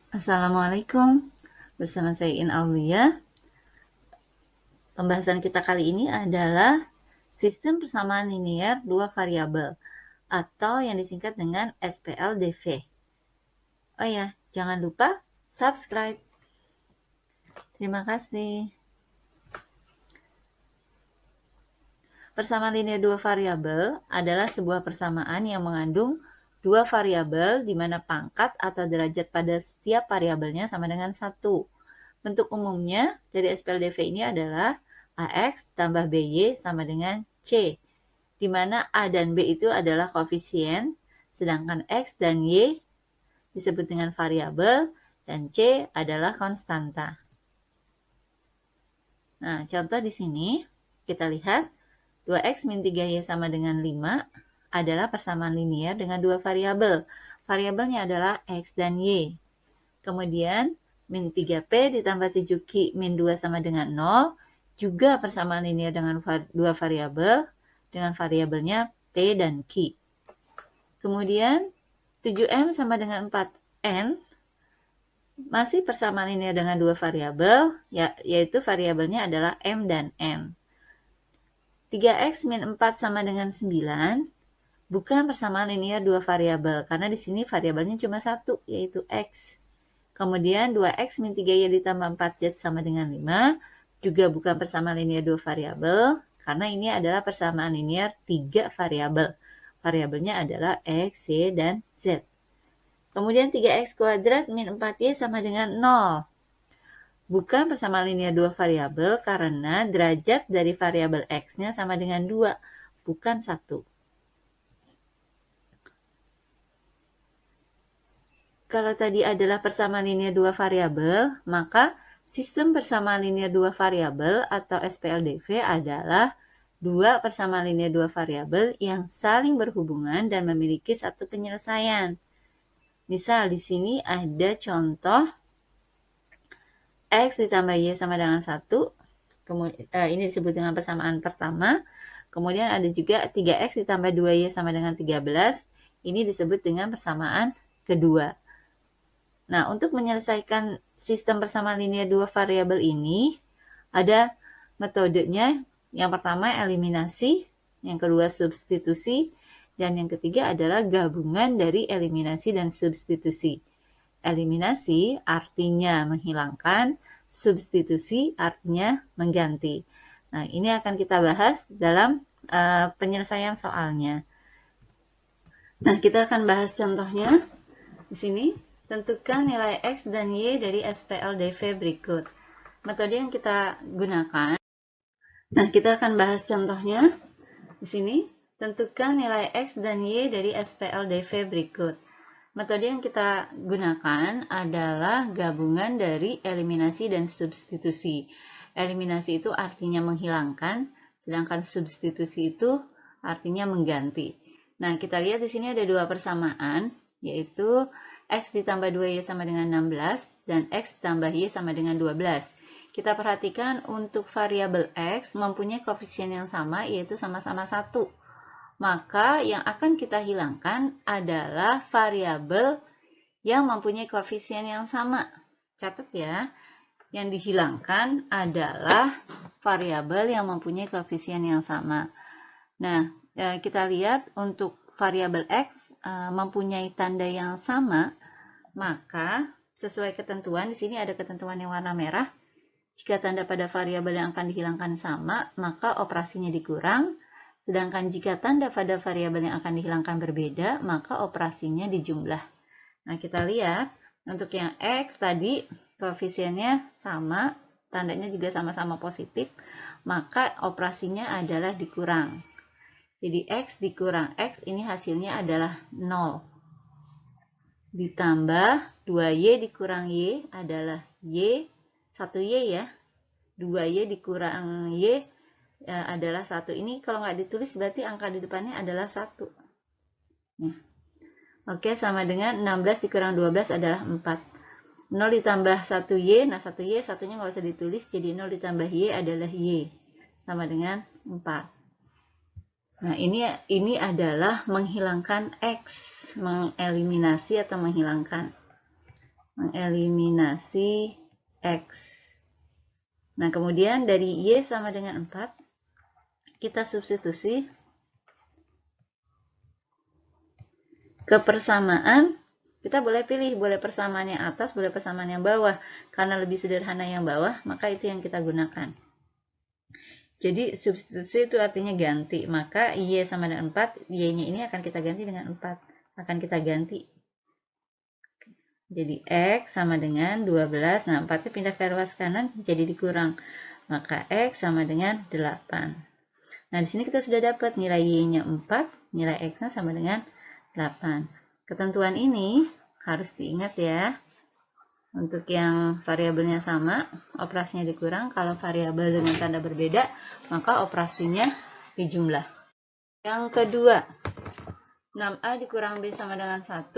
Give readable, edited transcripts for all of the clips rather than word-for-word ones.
Assalamualaikum, bersama saya In Aulia. Pembahasan kita kali ini adalah sistem persamaan linear dua variabel atau yang disingkat dengan SPLDV. Oh ya, jangan lupa subscribe. Terima kasih. Persamaan linear dua variabel adalah sebuah persamaan yang mengandung dua variabel di mana pangkat atau derajat pada setiap variabelnya sama dengan 1. Bentuk umumnya dari SPLDV ini adalah AX tambah BY sama dengan C, di mana A dan B itu adalah koefisien, sedangkan X dan Y disebut dengan variabel, dan C adalah konstanta. Nah, contoh di sini kita lihat 2X min 3Y sama dengan 5 adalah persamaan linear dengan dua variabel. Variabelnya adalah X dan Y. Kemudian min 3P ditambah 7Q min 2 sama dengan 0 juga persamaan linear dengan dua variabel dengan variabelnya P dan Q. Kemudian 7M sama dengan 4N masih persamaan linear dengan dua variabel, yaitu variabelnya adalah M dan N. 3X min 4 sama dengan 9 bukan persamaan linear dua variabel, karena di sini variabelnya cuma satu, yaitu X. Kemudian 2X min 3Y ditambah 4Z sama dengan 5 juga bukan persamaan linear dua variabel, karena ini adalah persamaan linear tiga variabel. Variabelnya adalah X, Y, dan Z. Kemudian 3X kuadrat min 4Y sama dengan 0. Bukan persamaan linear dua variabel karena derajat dari variabel X-nya sama dengan 2, bukan 1. Kalau tadi adalah persamaan linear dua variabel, maka sistem persamaan linear dua variabel atau SPLDV adalah dua persamaan linear dua variabel yang saling berhubungan dan memiliki satu penyelesaian. Misal di sini ada contoh X ditambah Y sama dengan 1. Ini disebut dengan persamaan pertama. Kemudian ada juga 3X ditambah 2Y sama dengan 13. Ini disebut dengan persamaan kedua. Nah, untuk menyelesaikan sistem persamaan linear dua variabel ini, ada metodenya. Yang pertama eliminasi, yang kedua substitusi, dan yang ketiga adalah gabungan dari eliminasi dan substitusi. Eliminasi artinya menghilangkan, substitusi artinya mengganti. Nah, ini akan kita bahas dalam penyelesaian soalnya. Nah, kita akan bahas contohnya di sini. Tentukan nilai X dan Y dari SPLDV berikut. Metode yang kita gunakan. Nah, kita akan bahas contohnya di sini. Tentukan nilai X dan Y dari SPLDV berikut. Metode yang kita gunakan adalah gabungan dari eliminasi dan substitusi. Eliminasi itu artinya menghilangkan, sedangkan substitusi itu artinya mengganti. Nah, kita lihat di sini ada dua persamaan, yaitu X ditambah 2Y sama dengan 16 dan X ditambah Y sama dengan 12. Kita perhatikan untuk variabel X mempunyai koefisien yang sama, yaitu sama-sama 1. Maka yang akan kita hilangkan adalah variabel yang mempunyai koefisien yang sama. Catat ya, yang dihilangkan adalah variabel yang mempunyai koefisien yang sama. Nah, kita lihat untuk variabel X mempunyai tanda yang sama, maka sesuai ketentuan, di sini ada ketentuan yang warna merah. Jika tanda pada variabel yang akan dihilangkan sama, maka operasinya dikurang. Sedangkan jika tanda pada variabel yang akan dihilangkan berbeda, maka operasinya dijumlah. Nah, kita lihat untuk yang X tadi koefisiennya sama, tandanya juga sama-sama positif, maka operasinya adalah dikurang. Jadi X dikurang X ini hasilnya adalah 0. Ditambah 2Y dikurang Y adalah Y, 1Y ya. 2Y dikurang Y adalah 1. Ini kalau nggak ditulis berarti angka di depannya adalah 1. Nah. Oke, sama dengan 16 dikurang 12 adalah 4. 0 ditambah 1Y, nah 1Y, satunya nggak usah ditulis, jadi 0 ditambah Y adalah Y. Sama dengan 4. Nah, ini adalah menghilangkan X, mengeliminasi atau menghilangkan. Mengeliminasi X. Nah, kemudian dari Y sama dengan 4, kita substitusi ke persamaan. Kita boleh pilih, boleh persamaan yang atas, boleh persamaan yang bawah. Karena lebih sederhana yang bawah, maka itu yang kita gunakan. Jadi, substitusi itu artinya ganti. Maka, Y sama dengan 4, Y-nya ini akan kita ganti dengan 4. Akan kita ganti. Jadi X sama dengan 12. Nah, 4-nya pindah ke ruas kanan, jadi dikurang. Maka X sama dengan 8. Nah, di sini kita sudah dapat nilai Y-nya 4, nilai X-nya sama dengan 8. Ketentuan ini harus diingat ya. Untuk yang variabelnya sama, operasinya dikurang. Kalau variabel dengan tanda berbeda, maka operasinya dijumlah. Yang kedua, 6A dikurang B sama dengan 1,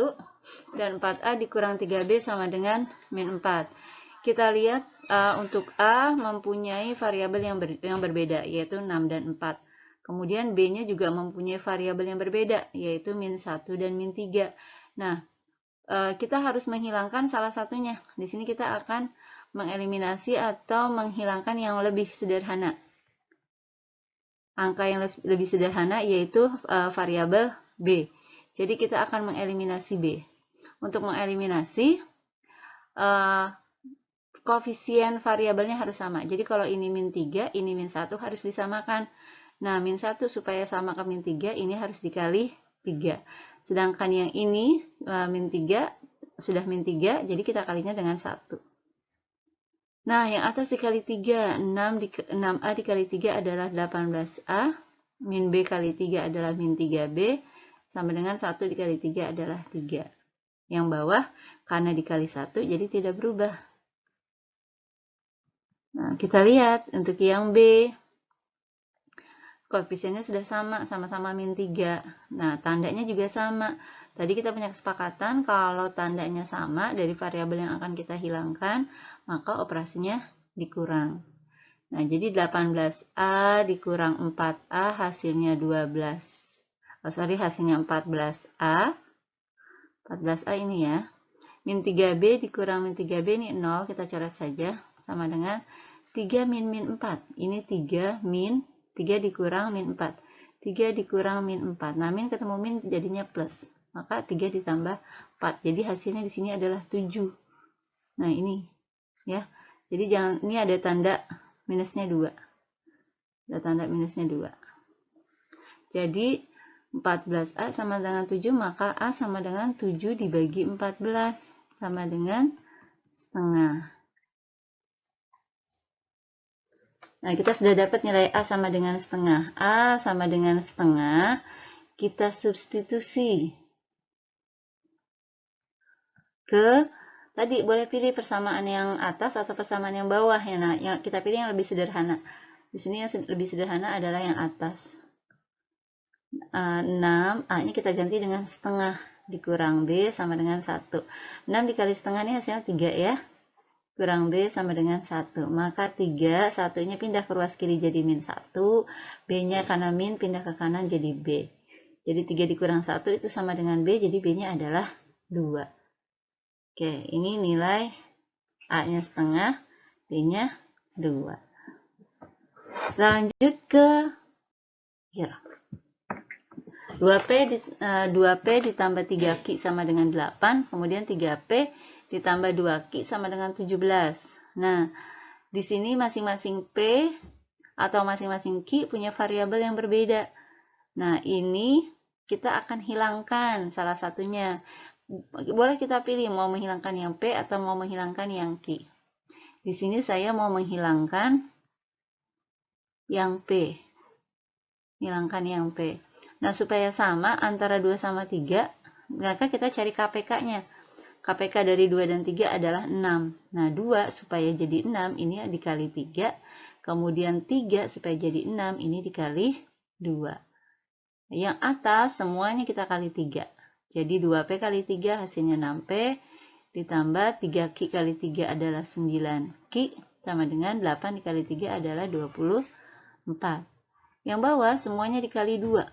dan 4A dikurang 3B sama dengan min 4. Kita lihat untuk A mempunyai variabel yang berbeda, yaitu 6 dan 4. Kemudian B-nya juga mempunyai variabel yang berbeda, yaitu min 1 dan min 3. Nah, kita harus menghilangkan salah satunya. Di sini kita akan mengeliminasi atau menghilangkan yang lebih sederhana. Angka yang lebih sederhana yaitu variabel B. Jadi kita akan mengeliminasi B. Untuk mengeliminasi, koefisien variabelnya harus sama. Jadi kalau ini min 3, ini min 1 harus disamakan. Nah, min 1 supaya sama ke min 3, ini harus dikali 3. Sedangkan yang ini, min 3, sudah min 3, jadi kita kalinya dengan 1. Nah, yang atas dikali 3, 6A dikali 3 adalah 18A, min B kali 3 adalah min 3B, sama dengan 1 dikali 3 adalah 3. Yang bawah, karena dikali 1, jadi tidak berubah. Nah, kita lihat untuk yang B, koefisiennya sudah sama-sama min 3. Nah, tandanya juga sama. Tadi kita punya kesepakatan kalau tandanya sama dari variabel yang akan kita hilangkan, maka operasinya dikurang. Nah, jadi 18A dikurang 4A hasilnya 12. Hasilnya 14A. 14A ini ya. Min 3B dikurang min 3B ini 0, kita coret saja. Sama dengan 3 min 4. Ini 3 min 3 dikurang min 4. 3 dikurang min 4. Nah, min ketemu min jadinya plus. Maka 3 ditambah 4. Jadi hasilnya di sini adalah 7. Nah, ini ya. Jadi ini ada tanda minusnya 2. Ada tanda minusnya 2. Jadi 14A sama dengan 7, maka A sama dengan 7 dibagi 14 sama dengan setengah. Nah, kita sudah dapat nilai A sama dengan setengah. A sama dengan setengah, kita substitusi ke, tadi boleh pilih persamaan yang atas atau persamaan yang bawah ya. Nah, yang kita pilih yang lebih sederhana. Di sini yang lebih sederhana adalah yang atas. 6, A-nya kita ganti dengan setengah, dikurang B sama dengan 1. 6 dikali setengah ini hasilnya 3 ya. Kurang B sama dengan 1. Maka 3, 1-nya pindah ke ruas kiri jadi min 1. B-nya karena min pindah ke kanan jadi B. Jadi 3 dikurang 1 itu sama dengan B, jadi B-nya adalah 2. Oke, ini nilai A-nya setengah, B-nya 2. Kita lanjut ke here. 2P ditambah 3Q sama dengan 8, kemudian 3P ditambah 2Q sama dengan 17. Nah, di sini masing-masing P atau masing-masing Q punya variabel yang berbeda. Nah, ini kita akan hilangkan salah satunya. Boleh kita pilih mau menghilangkan yang P atau mau menghilangkan yang Q. Di sini saya mau menghilangkan yang P. Hilangkan yang P. Nah, supaya sama antara 2 sama 3, maka kita cari KPK-nya. KPK dari 2 dan 3 adalah 6. Nah, 2 supaya jadi 6, ini dikali 3. Kemudian 3 supaya jadi 6, ini dikali 2. Yang atas semuanya kita kali 3. Jadi 2P kali 3 hasilnya 6P. Ditambah 3Q kali 3 adalah 9Q. Sama dengan 8 dikali 3 adalah 24. Yang bawah semuanya dikali 2.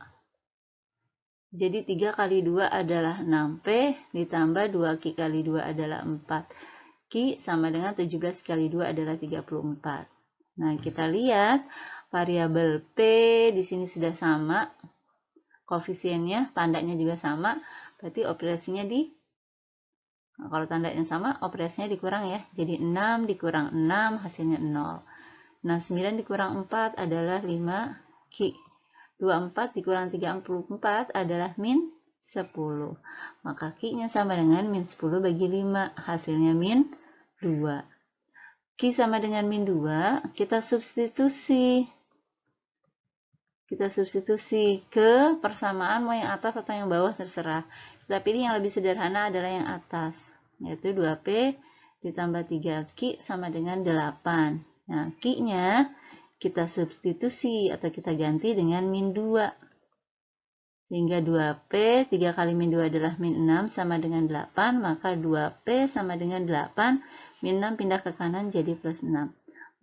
Jadi 3 kali 2 adalah 6P, ditambah 2Q kali 2 adalah 4Q, sama dengan 17 kali 2 adalah 34. Nah, kita lihat variabel P di sini sudah sama, koefisiennya, tandanya juga sama, berarti operasinya nah, kalau tandanya sama, operasinya dikurang ya. Jadi 6 dikurang 6, hasilnya 0. Nah, 9 dikurang 4 adalah 5Q. 24 dikurang 34 adalah min 10. Maka Q-nya sama dengan min 10 bagi 5. Hasilnya min 2. Q sama dengan min 2, kita substitusi. Kita substitusi ke persamaan, mau yang atas atau yang bawah terserah. Kita pilih yang lebih sederhana adalah yang atas, yaitu 2P ditambah 3Q sama dengan 8. Nah, Q-nya kita substitusi atau kita ganti dengan min 2. Sehingga 2P, 3 kali min 2 adalah min 6 sama dengan 8, maka 2P sama dengan 8, min 6 pindah ke kanan jadi plus 6.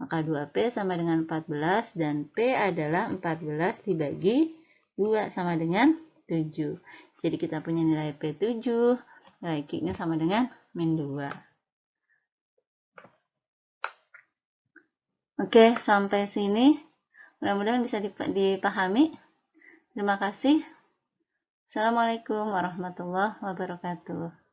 Maka 2P sama dengan 14 dan P adalah 14 dibagi 2 sama dengan 7. Jadi kita punya nilai P 7, nilai Q-nya sama dengan min 2. Oke, sampai sini. Mudah-mudahan bisa dipahami. Terima kasih. Assalamualaikum warahmatullahi wabarakatuh.